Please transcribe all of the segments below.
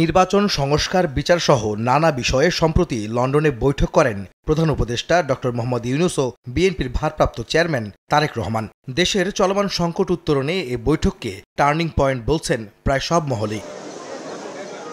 নির্বাচন সংস্কার বিচার সহ নানা বিষয়ে সম্প্রতি লন্ডনে বৈঠক করেন প্রধান উপদেষ্টা ডক্টর মোহাম্মদ ইউনূস ও বিএনপির ভারপ্রাপ্ত চেয়ারম্যান তারেক রহমান। দেশের চলমান সংকট উত্তরণে এ বৈঠককে টার্নিং পয়েন্ট বলছেন প্রায় সব মহলেই।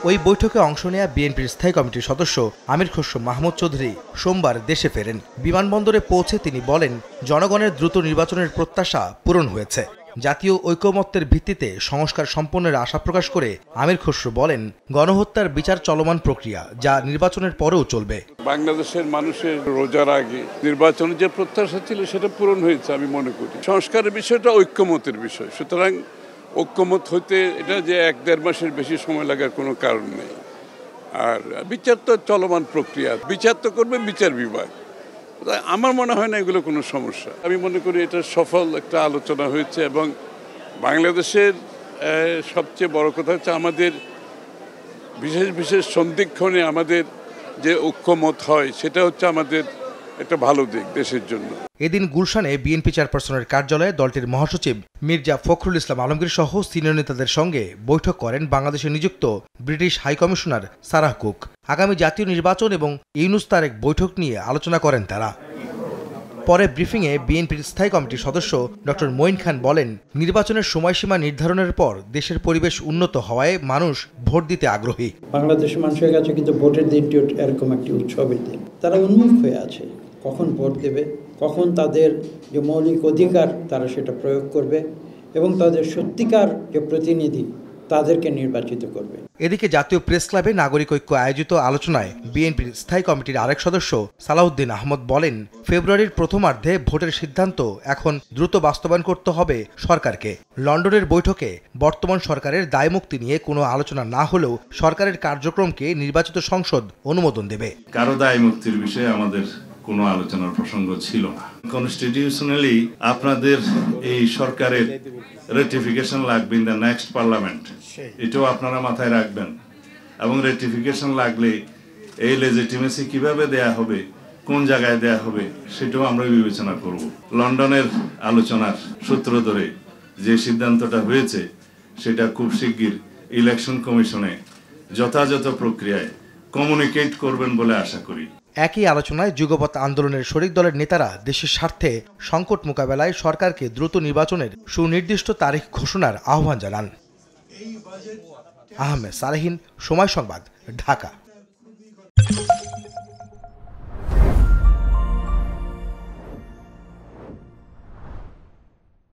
ওই বৈঠকে অংশ নেয়া বিএনপির স্থায়ী কমিটির সদস্য আমির খসরু মাহমুদ চৌধুরী সোমবার দেশে ফেরেন। বিমানবন্দরে পৌঁছে তিনি বলেন, জনগণের দ্রুত নির্বাচনের প্রত্যাশা পূরণ হয়েছে। জাতীয় ঐকমত্যের ভিত্তিতে সংস্কার সম্পন্নের আশা প্রকাশ করে আমির খসরু বলেন, গণহত্যার বিচার চলমান প্রক্রিয়া, যা নির্বাচনের পরেও চলবে। বাংলাদেশের মানুষের রোজার আগে নির্বাচনের যে প্রত্যাশা ছিল সেটা পূরণ হয়েছে আমি মনে করি। সংস্কারের বিষয়টা ঐকমত্যের বিষয়, সুতরাং ঐকমত হইতে এটা যে 1-1.5 মাসের বেশি সময় লাগার কোনো কারণ নেই। আর বিচার তো চলমান প্রক্রিয়া, বিচার তো করবে বিচার বিভাগ। আমার মনে হয় না এগুলো কোনো সমস্যা। আমি মনে করি এটা সফল একটা আলোচনা হয়েছে এবং বাংলাদেশের সবচেয়ে বড় কথা হচ্ছে আমাদের বিশেষ বিশেষ সন্ধিক্ষণে আমাদের যে ঐক্যমত হয় সেটা হচ্ছে আমাদের একটা ভালো দিক দেশের জন্য। এদিন গুলশানে বিএনপি চেয়ারপারসনের কার্যালয়ে দলটির মহাসচিব মির্জা ফখরুল ইসলাম আলমগীর সহ সিনিয়র নেতাদের সঙ্গে বৈঠক করেন বাংলাদেশে নিযুক্ত ব্রিটিশ হাইকমিশনার সারাহ কুক। আগামী জাতীয় নির্বাচন এবং ইউনূস তারেক বৈঠক নিয়ে আলোচনা করেন তারা। পরে ব্রিফিংয়ে বিএনপির স্থায়ী কমিটির সদস্য ডক্টর মঈন খান বলেন, নির্বাচনের সময়সীমা নির্ধারণের পর দেশের পরিবেশ উন্নত হওয়ায় মানুষ ভোট দিতে আগ্রহী। বাংলাদেশের মানুষের কাছে কিন্তু ভোটের দিনটি এরকম একটি উৎসবের দিন। তারা উন্মুখ হয়ে আছে কখন ভোট দেবে, কখন তাদের যে মৌলিক অধিকার তারা সেটা প্রয়োগ করবে এবং তাদের সত্যিকার যে প্রতিনিধি তাদেরকে নির্বাচিত করবে। এদিকে জাতীয় প্রেস ক্লাবে নাগরিক ঐক্য আয়োজিত আলোচনায় বিএনপির স্থায়ী কমিটির আরেক সদস্য সালাউদ্দিন আহমদ বলেন, ফেব্রুয়ারির প্রথমার্ধে ভোটের সিদ্ধান্ত এখন দ্রুত বাস্তবায়ন করতে হবে সরকারকে। লন্ডনের বৈঠকে বর্তমান সরকারের দায়মুক্তি নিয়ে কোনো আলোচনা না হলেও সরকারের কার্যক্রমকে নির্বাচিত সংসদ অনুমোদন দেবে। কারো দায়মুক্তির বিষয়ে আমাদের কোনো আলোচনার প্রসঙ্গ ছিল না। কনস্টিটিউশনালি আপনাদের এই সরকারের রেটিফিকেশন লাগবে ইন দ্য নেক্সট পার্লামেন্ট, এটাও আপনারা মাথায় রাখবেন। এবং রেটিফিকেশন লাগলে এই লেজিটিমেসি কিভাবে দেয়া হবে, কোন জায়গায় দেয়া হবে, সেটাও আমরা বিবেচনা করব। লন্ডনের আলোচনার সূত্র ধরে যে সিদ্ধান্তটা হয়েছে সেটা খুব শিগগির ইলেকশন কমিশনে যথাযথ প্রক্রিয়ায় কমিউনিকেট করবেন বলে আশা করি। একই আলোচনায় যুগপৎ আন্দোলনের শরিক দলের নেতারা দেশের স্বার্থে সংকট মোকাবেলায় সরকারকে দ্রুত নির্বাচনের সুনির্দিষ্ট তারিখ ঘোষণার আহ্বান জানান। আহমেদ সালেহীন, সময় সংবাদ, ঢাকা।